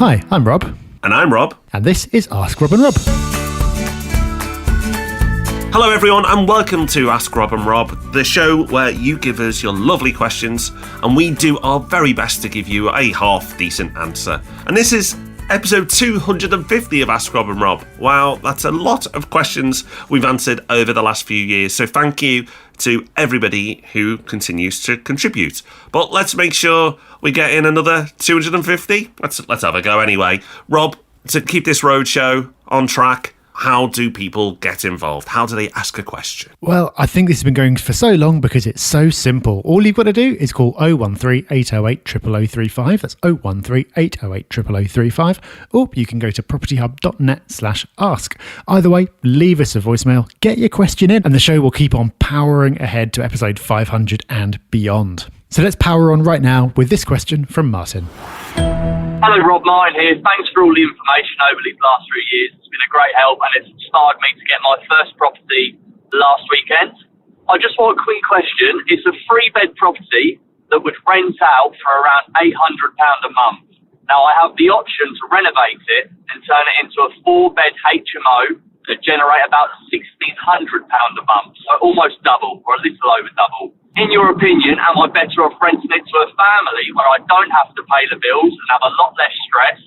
Hi, I'm Rob. And I'm Rob. And this is Ask Rob and Rob. Hello everyone and welcome to Ask Rob and Rob, the show where you give us your lovely questions and we do our very best to give you a half-decent answer. And this is episode 250 of Ask Rob and Rob. Wow, that's a lot of questions we've answered over the last few years, so thank you to everybody who continues to contribute. But let's make sure we get in another 250. Let's have a go anyway. Rob, to keep this roadshow on track, how do people get involved? How do they ask a question? Well, I think this has been going for so long because it's so simple. All you've got to do is call 013 808 00035. That's 013 808 00035. Or you can go to propertyhub.net/ask. Either way, leave us a voicemail, get your question in, and the show will keep on powering ahead to episode 500 and beyond. So let's power on right now with this question from Martin. Hello, Rob, Martin here. Thanks for all the information over these last 3 years. It's been a great help and it's inspired me to get my first property last weekend. I just want a quick question. It's a 3-bed property that would rent out for around £800 a month. Now, I have the option to renovate it and turn it into a 4-bed HMO that generate about £1,600 a month, so almost double or a little over double. In your opinion, am I better off renting it to a family where I don't have to pay the bills and have a lot less stress,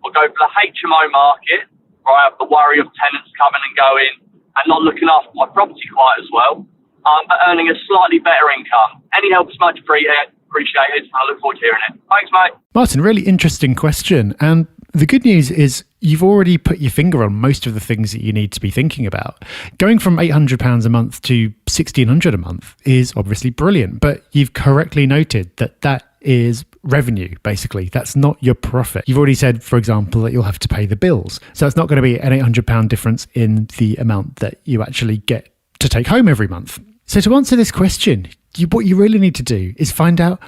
or go for the HMO market where I have the worry of tenants coming and going and not looking after my property quite as well, but earning a slightly better income? Any help is much appreciated. I look forward to hearing it. Thanks, mate. Martin, really interesting question. And the good news is you've already put your finger on most of the things that you need to be thinking about. Going from £800 a month to £1,600 a month is obviously brilliant, but you've correctly noted that that is revenue, basically. That's not your profit. You've already said, for example, that you'll have to pay the bills. So it's not going to be an £800 difference in the amount that you actually get to take home every month. So to answer this question, what you really need to do is find out,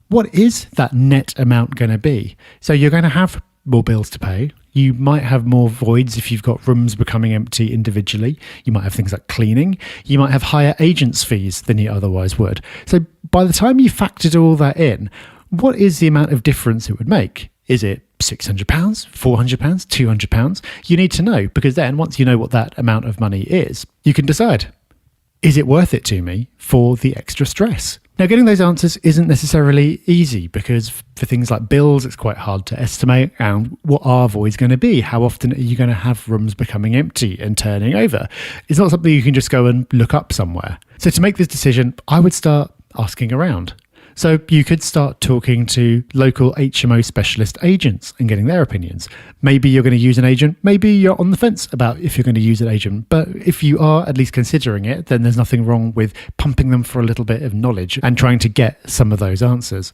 what is that net amount going to be? So you're going to have more bills to pay. You might have more voids if you've got rooms becoming empty individually. You might have things like cleaning. You might have higher agents' fees than you otherwise would. So by the time you factored all that in, what is the amount of difference it would make? Is it £600, £400, £200? You need to know, because then once you know what that amount of money is, you can decide, is it worth it to me for the extra stress? Now, getting those answers isn't necessarily easy because for things like bills, it's quite hard to estimate. And what are voids going to be? How often are you going to have rooms becoming empty and turning over? It's not something you can just go and look up somewhere. So to make this decision, I would start asking around. So you could start talking to local HMO specialist agents and getting their opinions. Maybe you're going to use an agent. Maybe you're on the fence about if you're going to use an agent. But if you are at least considering it, then there's nothing wrong with pumping them for a little bit of knowledge and trying to get some of those answers.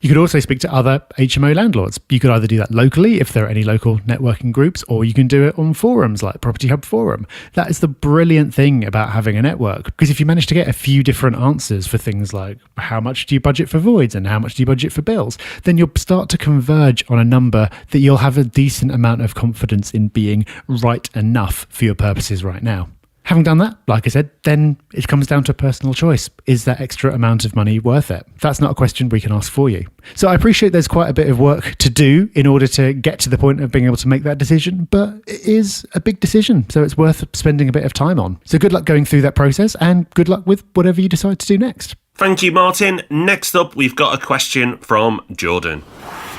You could also speak to other HMO landlords. You could either do that locally if there are any local networking groups, or you can do it on forums like Property Hub Forum. That is the brilliant thing about having a network, because if you manage to get a few different answers for things like how much do you budget for voids and how much do you budget for bills, then you'll start to converge on a number that you'll have a decent amount of confidence in being right enough for your purposes right now. Having done that, like I said, then it comes down to a personal choice. Is that extra amount of money worth it? That's not a question we can ask for you. So I appreciate there's quite a bit of work to do in order to get to the point of being able to make that decision, but it is a big decision, so it's worth spending a bit of time on. So good luck going through that process, and good luck with whatever you decide to do next. Thank you, Martin. Next up, we've got a question from Jordan.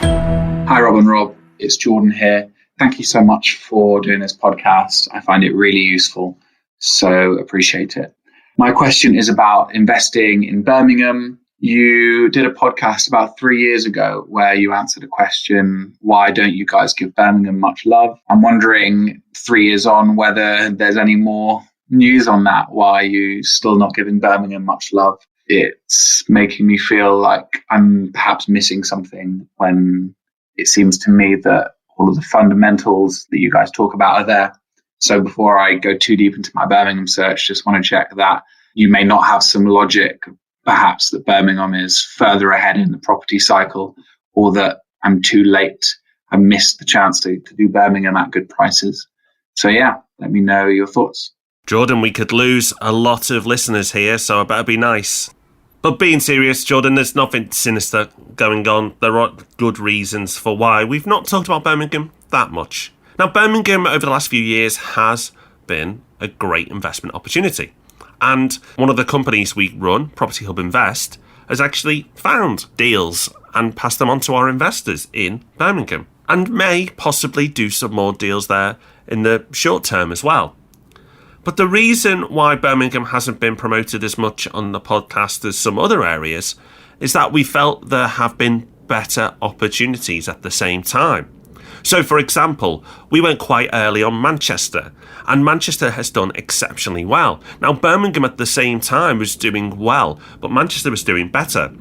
Hi, Rob and Rob. It's Jordan here. Thank you so much for doing this podcast. I find it really useful. So appreciate it. My question is about investing in Birmingham. You did a podcast about 3 years ago where you answered a question, why don't you guys give Birmingham much love? I'm wondering 3 years on whether there's any more news on that, why you still not giving Birmingham much love. It's making me feel like I'm perhaps missing something when it seems to me that all of the fundamentals that you guys talk about are there. So before I go too deep into my Birmingham search, just want to check that you may not have some logic, perhaps that Birmingham is further ahead in the property cycle, or that I'm too late. I missed the chance to do Birmingham at good prices. So yeah, let me know your thoughts. Jordan, we could lose a lot of listeners here, so I better be nice. But being serious, Jordan, there's nothing sinister going on. There are good reasons for why we've not talked about Birmingham that much. Now, Birmingham over the last few years has been a great investment opportunity. And one of the companies we run, Property Hub Invest, has actually found deals and passed them on to our investors in Birmingham, and may possibly do some more deals there in the short term as well. But the reason why Birmingham hasn't been promoted as much on the podcast as some other areas is that we felt there have been better opportunities at the same time. So, for example, we went quite early on Manchester, and Manchester has done exceptionally well. Now, Birmingham at the same time was doing well, but Manchester was doing better.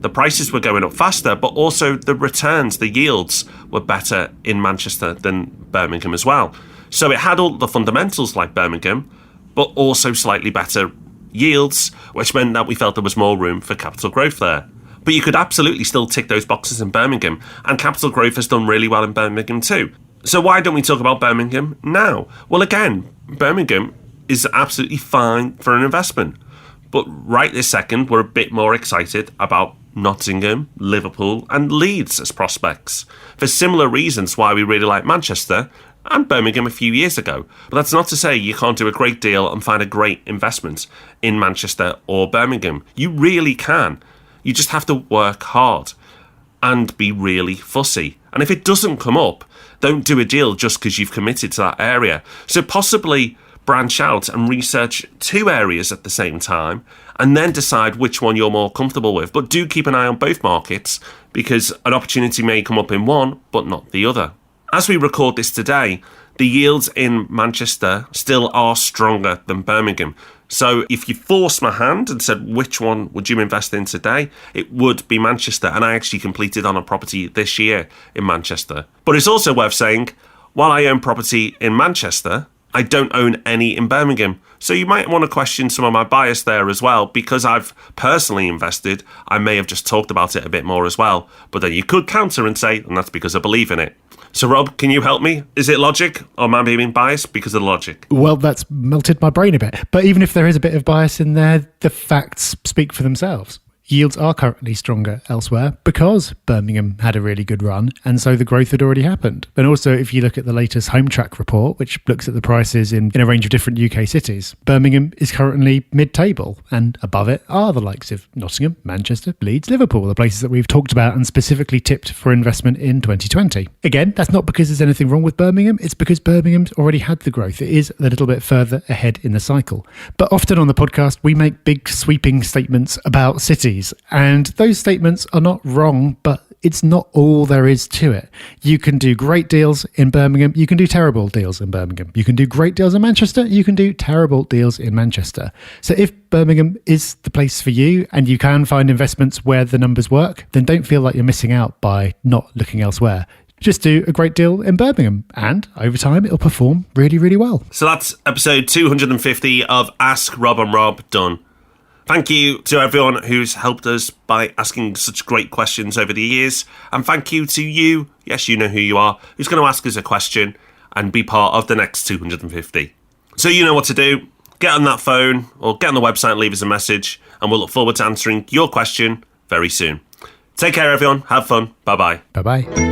The prices were going up faster, but also the returns, the yields were better in Manchester than Birmingham as well. So it had all the fundamentals like Birmingham, but also slightly better yields, which meant that we felt there was more room for capital growth there. But you could absolutely still tick those boxes in Birmingham, and capital growth has done really well in Birmingham too. So why don't we talk about Birmingham now? Well, again, Birmingham is absolutely fine for an investment. But right this second, we're a bit more excited about Nottingham, Liverpool and Leeds as prospects, for similar reasons why we really like Manchester and Birmingham a few years ago. But that's not to say you can't do a great deal and find a great investment in Manchester or Birmingham. You really can. You just have to work hard and be really fussy. And if it doesn't come up, don't do a deal just because you've committed to that area. So possibly branch out and research 2 areas at the same time and then decide which one you're more comfortable with. But do keep an eye on both markets, because an opportunity may come up in one but not the other. As we record this today, the yields in Manchester still are stronger than Birmingham. So if you forced my hand and said which one would you invest in today, it would be Manchester. And I actually completed on a property this year in Manchester. But it's also worth saying, while I own property in Manchester, I don't own any in Birmingham. So you might want to question some of my bias there as well, because I've personally invested. I may have just talked about it a bit more as well. But then you could counter and say, and that's because I believe in it. So, Rob, can you help me? Is it logic, or am I being biased because of the logic? Well, that's melted my brain a bit. But even if there is a bit of bias in there, the facts speak for themselves. Yields are currently stronger elsewhere because Birmingham had a really good run, and so the growth had already happened. And also, if you look at the latest Home Track report, which looks at the prices in a range of different UK cities, Birmingham is currently mid-table, and above it are the likes of Nottingham, Manchester, Leeds, Liverpool, the places that we've talked about and specifically tipped for investment in 2020. Again, that's not because there's anything wrong with Birmingham, it's because Birmingham's already had the growth. It is a little bit further ahead in the cycle. But often on the podcast, we make big sweeping statements about cities. And those statements are not wrong, but it's not all there is to it. You can do great deals in Birmingham. You can do terrible deals in Birmingham. You can do great deals in Manchester. You can do terrible deals in Manchester. So if Birmingham is the place for you and you can find investments where the numbers work, then don't feel like you're missing out by not looking elsewhere. Just do a great deal in Birmingham, and over time it'll perform really, really well. So that's episode 250 of Ask Rob and Rob done. Thank you to everyone who's helped us by asking such great questions over the years. And thank you to you, yes, you know who you are, who's going to ask us a question and be part of the next 250. So you know what to do. Get on that phone or get on the website and leave us a message, and we'll look forward to answering your question very soon. Take care, everyone. Have fun. Bye-bye. Bye-bye.